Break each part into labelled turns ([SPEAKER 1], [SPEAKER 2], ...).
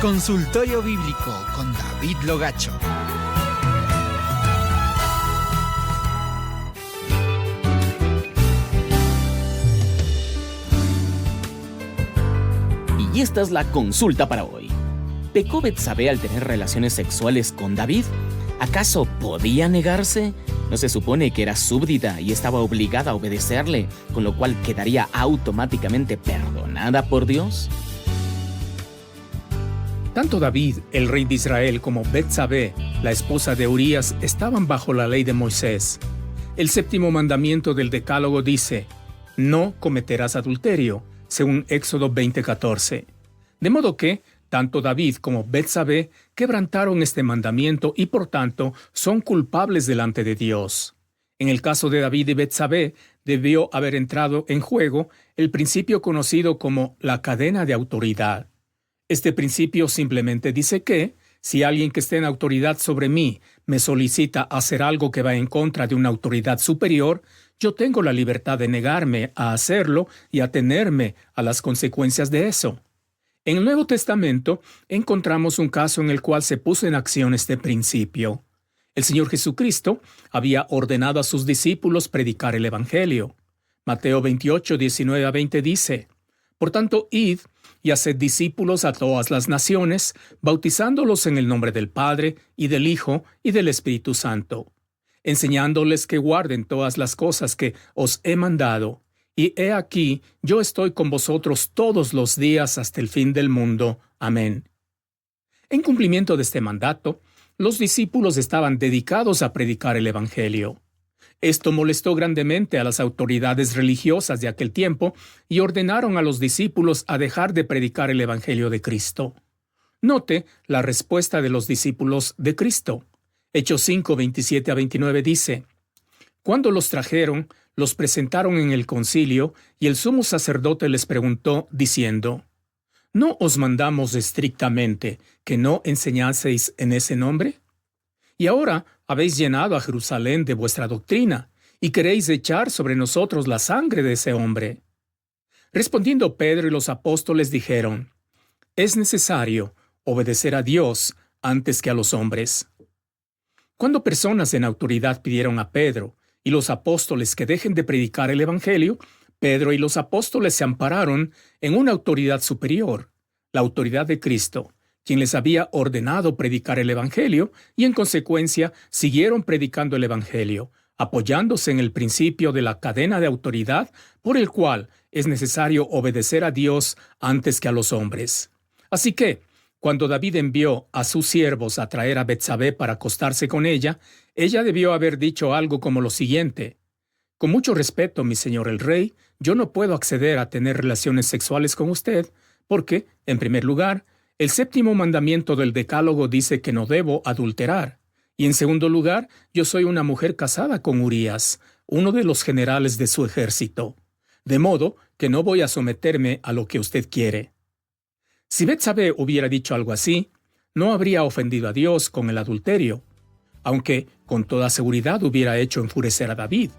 [SPEAKER 1] Consultorio Bíblico con David Logacho.
[SPEAKER 2] Y esta es la consulta para hoy. ¿Pecó Betsabé al tener relaciones sexuales con David? ¿Acaso podía negarse? ¿No se supone que era súbdita y estaba obligada a obedecerle, con lo cual quedaría automáticamente perdonada por Dios?
[SPEAKER 3] Tanto David, el rey de Israel, como Betsabé, la esposa de Urías, estaban bajo la ley de Moisés. El séptimo mandamiento del Decálogo dice: no cometerás adulterio, según Éxodo 20:14. De modo que tanto David como Betsabé quebrantaron este mandamiento y por tanto son culpables delante de Dios. En el caso de David y Betsabé, debió haber entrado en juego el principio conocido como la cadena de autoridad. Este principio simplemente dice que, si alguien que esté en autoridad sobre mí me solicita hacer algo que va en contra de una autoridad superior, yo tengo la libertad de negarme a hacerlo y atenerme a las consecuencias de eso. En el Nuevo Testamento encontramos un caso en el cual se puso en acción este principio. El Señor Jesucristo había ordenado a sus discípulos predicar el Evangelio. Mateo 28, 19 a 20 dice: por tanto, id y haced discípulos a todas las naciones, bautizándolos en el nombre del Padre, y del Hijo, y del Espíritu Santo, enseñándoles que guarden todas las cosas que os he mandado. Y he aquí, yo estoy con vosotros todos los días hasta el fin del mundo. Amén. En cumplimiento de este mandato, los discípulos estaban dedicados a predicar el Evangelio. Esto molestó grandemente a las autoridades religiosas de aquel tiempo y ordenaron a los discípulos a dejar de predicar el Evangelio de Cristo. Note la respuesta de los discípulos de Cristo. Hechos 5, 27 a 29 dice: cuando los trajeron, los presentaron en el concilio, y el sumo sacerdote les preguntó, diciendo: ¿no os mandamos estrictamente que no enseñaseis en ese nombre? Y ahora habéis llenado a Jerusalén de vuestra doctrina, y queréis echar sobre nosotros la sangre de ese hombre. Respondiendo Pedro y los apóstoles dijeron: es necesario obedecer a Dios antes que a los hombres. Cuando personas en autoridad pidieron a Pedro y los apóstoles que dejen de predicar el Evangelio, Pedro y los apóstoles se ampararon en una autoridad superior, la autoridad de Cristo, quien les había ordenado predicar el Evangelio, y en consecuencia siguieron predicando el Evangelio, apoyándose en el principio de la cadena de autoridad por el cual es necesario obedecer a Dios antes que a los hombres. Así que, cuando David envió a sus siervos a traer a Betsabé para acostarse con ella, ella debió haber dicho algo como lo siguiente: con mucho respeto, mi señor el rey, yo no puedo acceder a tener relaciones sexuales con usted, porque, en primer lugar, el séptimo mandamiento del Decálogo dice que no debo adulterar, y en segundo lugar, yo soy una mujer casada con Urías, uno de los generales de su ejército, de modo que no voy a someterme a lo que usted quiere. Si Betsabé hubiera dicho algo así, no habría ofendido a Dios con el adulterio, aunque con toda seguridad hubiera hecho enfurecer a David.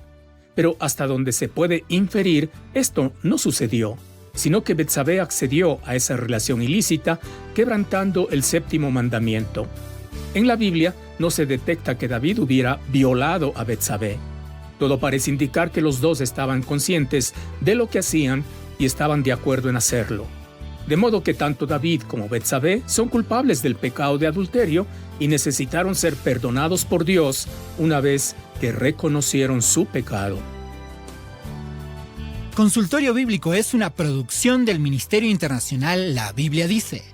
[SPEAKER 3] Pero hasta donde se puede inferir, esto no sucedió, sino que Betsabé accedió a esa relación ilícita, quebrantando el séptimo mandamiento. En la Biblia no se detecta que David hubiera violado a Betsabé. Todo parece indicar que los dos estaban conscientes de lo que hacían y estaban de acuerdo en hacerlo. De modo que tanto David como Betsabé son culpables del pecado de adulterio y necesitaron ser perdonados por Dios una vez que reconocieron su pecado.
[SPEAKER 1] Consultorio Bíblico es una producción del Ministerio Internacional La Biblia Dice.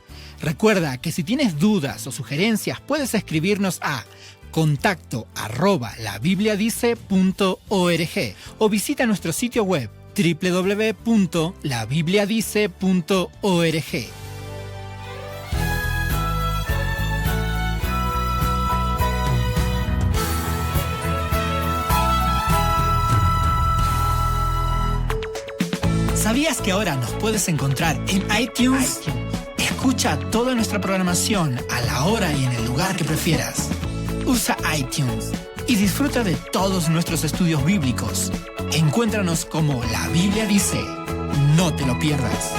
[SPEAKER 1] Recuerda que si tienes dudas o sugerencias puedes escribirnos a contacto@labibliadice.org o visita nuestro sitio web www.labibliadice.org. ¿Sabías que ahora nos puedes encontrar en iTunes? Escucha toda nuestra programación a la hora y en el lugar que prefieras. Usa iTunes y disfruta de todos nuestros estudios bíblicos. Encuéntranos como La Biblia Dice. No te lo pierdas.